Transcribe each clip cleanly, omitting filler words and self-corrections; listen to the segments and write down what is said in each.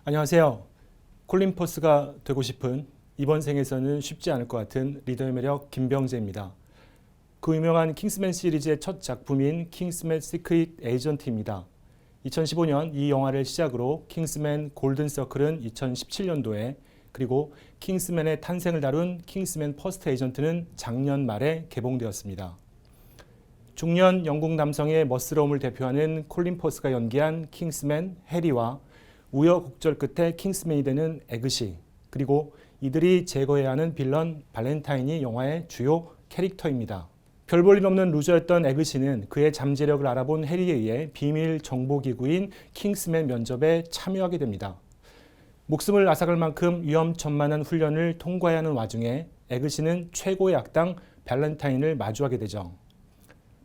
안녕하세요. 콜린 퍼스가 되고 싶은 이번 생에서는 쉽지 않을 것 같은 리더의 매력 김병재입니다. 그 유명한 킹스맨 시리즈의 첫 작품인 킹스맨 시크릿 에이전트입니다. 2015년 이 영화를 시작으로 킹스맨 골든 서클은 2017년도에 그리고 킹스맨의 탄생을 다룬 킹스맨 퍼스트 에이전트는 작년 말에 개봉되었습니다. 중년 영국 남성의 멋스러움을 대표하는 콜린 퍼스가 연기한 킹스맨 해리와 우여곡절 끝에 킹스맨이 되는 에그시, 그리고 이들이 제거해야 하는 빌런 발렌타인이 영화의 주요 캐릭터입니다. 별 볼 일 없는 루저였던 에그시는 그의 잠재력을 알아본 해리에 의해 비밀 정보기구인 킹스맨 면접에 참여하게 됩니다. 목숨을 앗아갈 만큼 위험천만한 훈련을 통과해야 하는 와중에 에그시는 최고의 악당 발렌타인을 마주하게 되죠.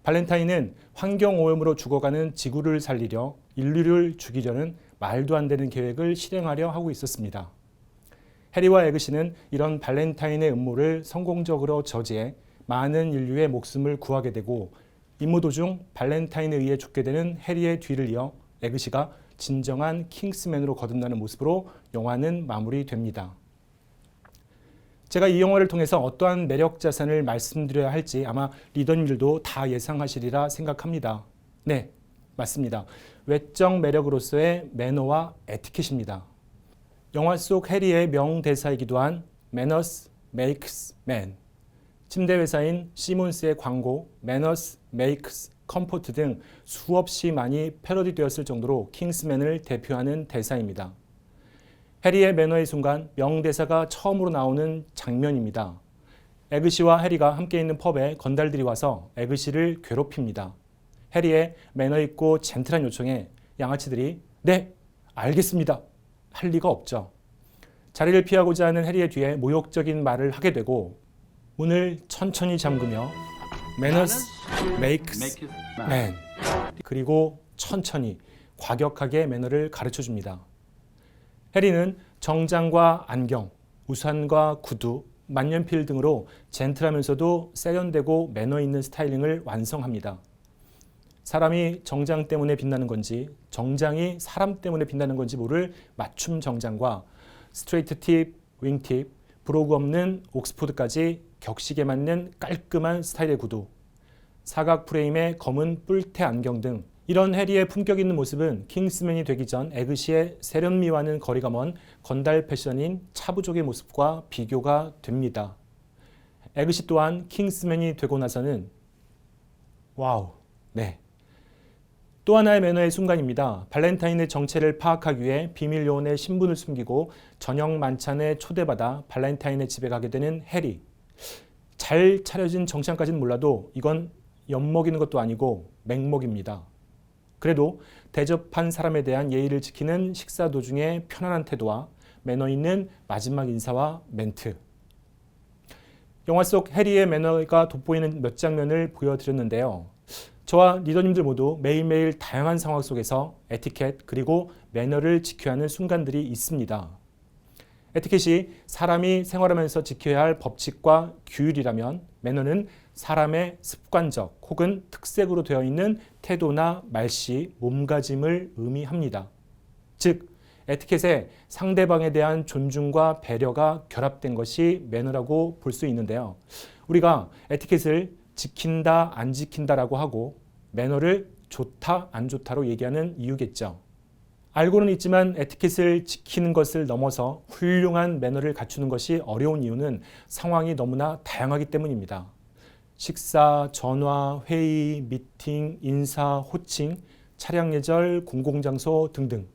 발렌타인은 환경오염으로 죽어가는 지구를 살리려 인류를 죽이려는 말도 안 되는 계획을 실행하려 하고 있었습니다. 해리와 에그시는 이런 발렌타인의 음모를 성공적으로 저지해 많은 인류의 목숨을 구하게 되고 임무 도중 발렌타인에 의해 죽게 되는 해리의 뒤를 이어 에그시가 진정한 킹스맨으로 거듭나는 모습으로 영화는 마무리됩니다. 제가 이 영화를 통해서 어떠한 매력 자산을 말씀드려야 할지 아마 리더님들도 다 예상하시리라 생각합니다. 네, 맞습니다. 외적 매력으로서의 매너와 에티켓입니다. 영화 속 해리의 명대사이기도 한 Manners makes man, 침대 회사인 시몬스의 광고 Manners makes comfort 등 수없이 많이 패러디되었을 정도로 킹스맨을 대표하는 대사입니다. 해리의 매너의 순간 명대사가 처음으로 나오는 장면입니다. 에그시와 해리가 함께 있는 펍에 건달들이 와서 에그시를 괴롭힙니다. 해리의 매너 있고 젠틀한 요청에 양아치들이 네, 알겠습니다 할 리가 없죠. 자리를 피하고자 하는 해리의 뒤에 모욕적인 말을 하게 되고 문을 천천히 잠그며 Manners makes man, 그리고 천천히 과격하게 매너를 가르쳐 줍니다. 해리는 정장과 안경, 우산과 구두, 만년필 등으로 젠틀하면서도 세련되고 매너 있는 스타일링을 완성합니다. 사람이 정장 때문에 빛나는 건지 정장이 사람 때문에 빛나는 건지 모를 맞춤 정장과 스트레이트 팁, 윙 팁, 브로그 없는 옥스포드까지 격식에 맞는 깔끔한 스타일의 구두, 사각 프레임의 검은 뿔테 안경 등 이런 해리의 품격 있는 모습은 킹스맨이 되기 전 에그시의 세련미와는 거리가 먼 건달 패션인 차부족의 모습과 비교가 됩니다. 에그시 또한 킹스맨이 되고 나서는 와우, 네. 또 하나의 매너의 순간입니다. 발렌타인의 정체를 파악하기 위해 비밀 요원의 신분을 숨기고 저녁 만찬에 초대받아 발렌타인의 집에 가게 되는 해리. 잘 차려진 정장까지는 몰라도 이건 엿먹이는 것도 아니고 맹목입니다. 그래도 대접한 사람에 대한 예의를 지키는 식사 도중의 편안한 태도와 매너 있는 마지막 인사와 멘트. 영화 속 해리의 매너가 돋보이는 몇 장면을 보여드렸는데요. 저와 리더님들 모두 매일매일 다양한 상황 속에서 에티켓 그리고 매너를 지켜야 하는 순간들이 있습니다. 에티켓이 사람이 생활하면서 지켜야 할 법칙과 규율이라면 매너는 사람의 습관적 혹은 특색으로 되어 있는 태도나 말씨, 몸가짐을 의미합니다. 즉, 에티켓에 상대방에 대한 존중과 배려가 결합된 것이 매너라고 볼 수 있는데요. 우리가 에티켓을 지킨다, 안 지킨다라고 하고 매너를 좋다, 안 좋다로 얘기하는 이유겠죠. 알고는 있지만 에티켓을 지키는 것을 넘어서 훌륭한 매너를 갖추는 것이 어려운 이유는 상황이 너무나 다양하기 때문입니다. 식사, 전화, 회의, 미팅, 인사, 호칭, 차량 예절, 공공장소 등등.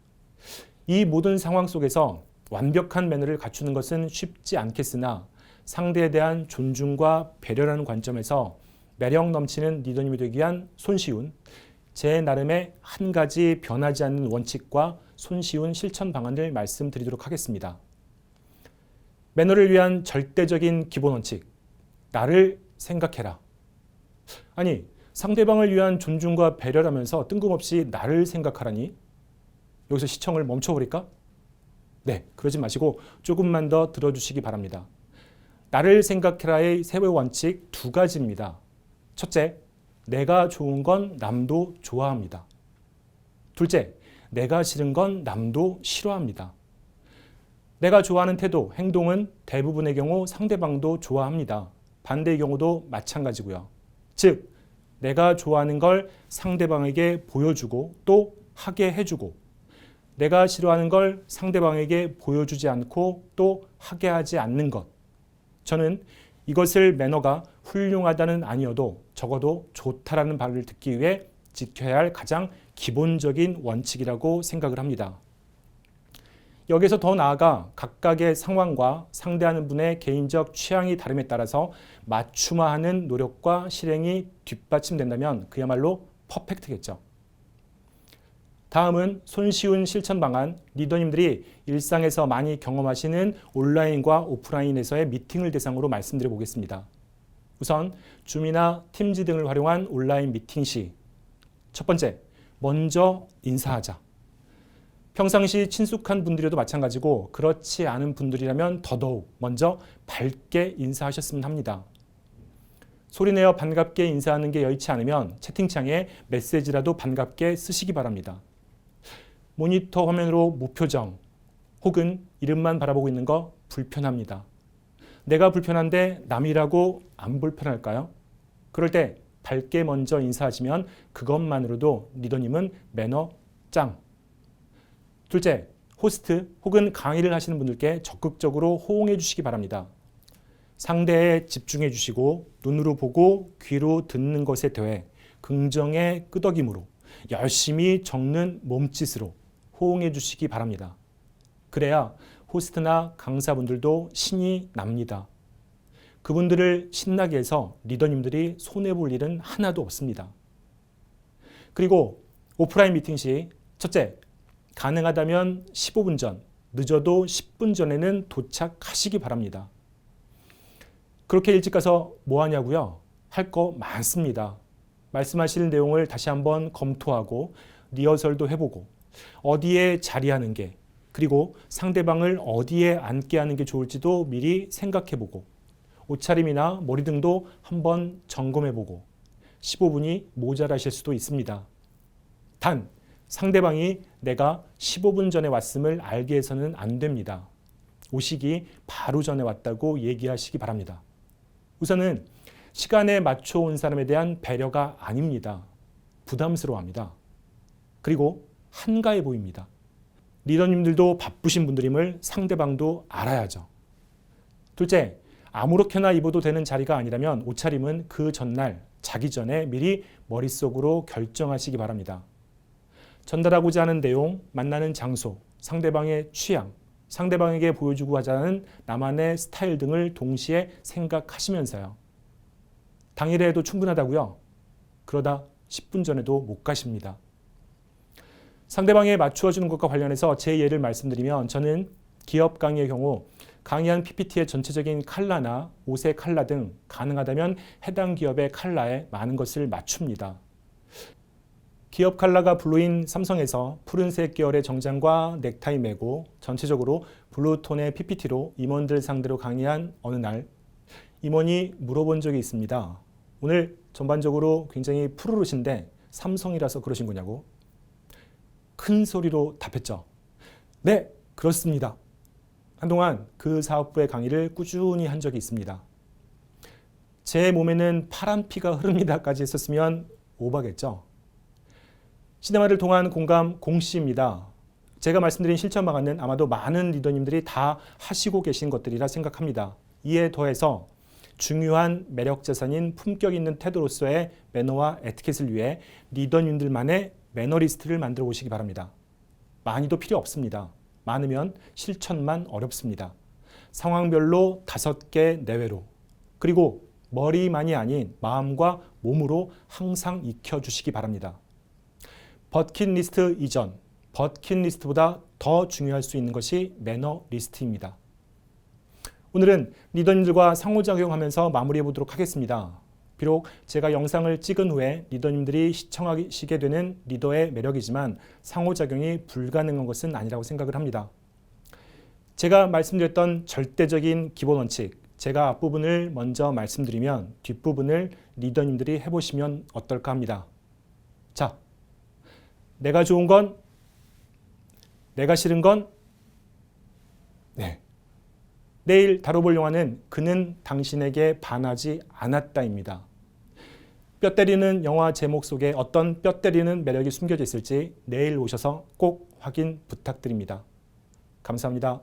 이 모든 상황 속에서 완벽한 매너를 갖추는 것은 쉽지 않겠으나 상대에 대한 존중과 배려라는 관점에서 매력 넘치는 리더님이 되기 위한 손쉬운 제 나름의 한 가지 변하지 않는 원칙과 손쉬운 실천 방안을 말씀드리도록 하겠습니다. 매너를 위한 절대적인 기본 원칙, 나를 생각해라. 아니, 상대방을 위한 존중과 배려라면서 뜬금없이 나를 생각하라니? 여기서 시청을 멈춰버릴까? 네, 그러지 마시고 조금만 더 들어주시기 바랍니다. 나를 생각해라의 세 원칙 두 가지입니다. 첫째, 내가 좋은 건 남도 좋아합니다. 둘째, 내가 싫은 건 남도 싫어합니다. 내가 좋아하는 태도, 행동은 대부분의 경우 상대방도 좋아합니다. 반대의 경우도 마찬가지고요. 즉, 내가 좋아하는 걸 상대방에게 보여주고 또 하게 해주고, 내가 싫어하는 걸 상대방에게 보여주지 않고 또 하게 하지 않는 것. 저는 이것을 매너가 훌륭하다는 아니어도 적어도 좋다라는 말을 듣기 위해 지켜야 할 가장 기본적인 원칙이라고 생각을 합니다. 여기서 더 나아가 각각의 상황과 상대하는 분의 개인적 취향이 다름에 따라서 맞춤화하는 노력과 실행이 뒷받침된다면 그야말로 퍼펙트겠죠. 다음은 손쉬운 실천 방안, 리더님들이 일상에서 많이 경험하시는 온라인과 오프라인에서의 미팅을 대상으로 말씀드려 보겠습니다. 우선 줌이나 팀즈 등을 활용한 온라인 미팅 시 첫 번째, 먼저 인사하자. 평상시 친숙한 분들이라도 마찬가지고 그렇지 않은 분들이라면 더더욱 먼저 밝게 인사하셨으면 합니다. 소리내어 반갑게 인사하는 게 여의치 않으면 채팅창에 메시지라도 반갑게 쓰시기 바랍니다. 모니터 화면으로 무표정 혹은 이름만 바라보고 있는 거 불편합니다. 내가 불편한데 남이라고 안 불편할까요? 그럴 때 밝게 먼저 인사하시면 그것만으로도 리더님은 매너 짱. 둘째, 호스트 혹은 강의를 하시는 분들께 적극적으로 호응해 주시기 바랍니다. 상대에 집중해 주시고 눈으로 보고 귀로 듣는 것에 더해 긍정의 끄덕임으로 열심히 적는 몸짓으로 호응해 주시기 바랍니다. 그래야 호스트나 강사분들도 신이 납니다. 그분들을 신나게 해서 리더님들이 손해볼 일은 하나도 없습니다. 그리고 오프라인 미팅 시 첫째, 가능하다면 15분 전, 늦어도 10분 전에는 도착하시기 바랍니다. 그렇게 일찍 가서 뭐 하냐고요? 할 거 많습니다. 말씀하실 내용을 다시 한번 검토하고 리허설도 해보고 어디에 자리하는 게 그리고 상대방을 어디에 앉게 하는 게 좋을지도 미리 생각해보고 옷차림이나 머리 등도 한번 점검해보고 15분이 모자라실 수도 있습니다. 단 상대방이 내가 15분 전에 왔음을 알게 해서는 안 됩니다. 오시기 바로 전에 왔다고 얘기하시기 바랍니다. 우선은 시간에 맞춰 온 사람에 대한 배려가 아닙니다. 부담스러워합니다. 그리고 한가해 보입니다. 리더님들도 바쁘신 분들임을 상대방도 알아야죠. 둘째, 아무렇게나 입어도 되는 자리가 아니라면 옷차림은 그 전날 자기 전에 미리 머릿속으로 결정하시기 바랍니다. 전달하고자 하는 내용, 만나는 장소, 상대방의 취향, 상대방에게 보여주고 하자는 나만의 스타일 등을 동시에 생각하시면서요. 당일에 해도 충분하다고요? 그러다 10분 전에도 못 가십니다. 상대방에 맞추어 주는 것과 관련해서 제 예를 말씀드리면 저는 기업 강의의 경우 강의한 PPT의 전체적인 컬러나 옷의 컬러 등 가능하다면 해당 기업의 컬러에 많은 것을 맞춥니다. 기업 컬러가 블루인 삼성에서 푸른색 계열의 정장과 넥타이 매고 전체적으로 블루톤의 PPT로 임원들 상대로 강의한 어느 날 임원이 물어본 적이 있습니다. 오늘 전반적으로 굉장히 푸르르신데 삼성이라서 그러신 거냐고. 큰 소리로 답했죠. 네, 그렇습니다. 한동안 그 사업부의 강의를 꾸준히 한 적이 있습니다. 제 몸에는 파란 피가 흐릅니다까지 했었으면 오바겠죠. 시네마를 통한 공감 공씨입니다. 제가 말씀드린 실천 방안은 아마도 많은 리더님들이 다 하시고 계신 것들이라 생각합니다. 이에 더해서 중요한 매력 자산인 품격 있는 태도로서의 매너와 에티켓을 위해 리더님들만의 매너리스트를 만들어 보시기 바랍니다. 많이도 필요 없습니다. 많으면 실천만 어렵습니다. 상황별로 5개 내외로 그리고 머리만이 아닌 마음과 몸으로 항상 익혀주시기 바랍니다. 버킷리스트 이전, 버킷리스트보다 더 중요할 수 있는 것이 매너리스트입니다. 오늘은 리더님들과 상호작용하면서 마무리해 보도록 하겠습니다. 비록 제가 영상을 찍은 후에 리더님들이 시청하시게 되는 리더의 매력이지만 상호작용이 불가능한 것은 아니라고 생각을 합니다. 제가 말씀드렸던 절대적인 기본 원칙, 제가 앞부분을 먼저 말씀드리면 뒷부분을 리더님들이 해보시면 어떨까 합니다. 자, 내가 좋은 건, 내가 싫은 건, 네. 내일 다뤄볼 영화는 그는 당신에게 반하지 않았다입니다. 뼈 때리는 영화 제목 속에 어떤 뼈 때리는 매력이 숨겨져 있을지 내일 오셔서 꼭 확인 부탁드립니다. 감사합니다.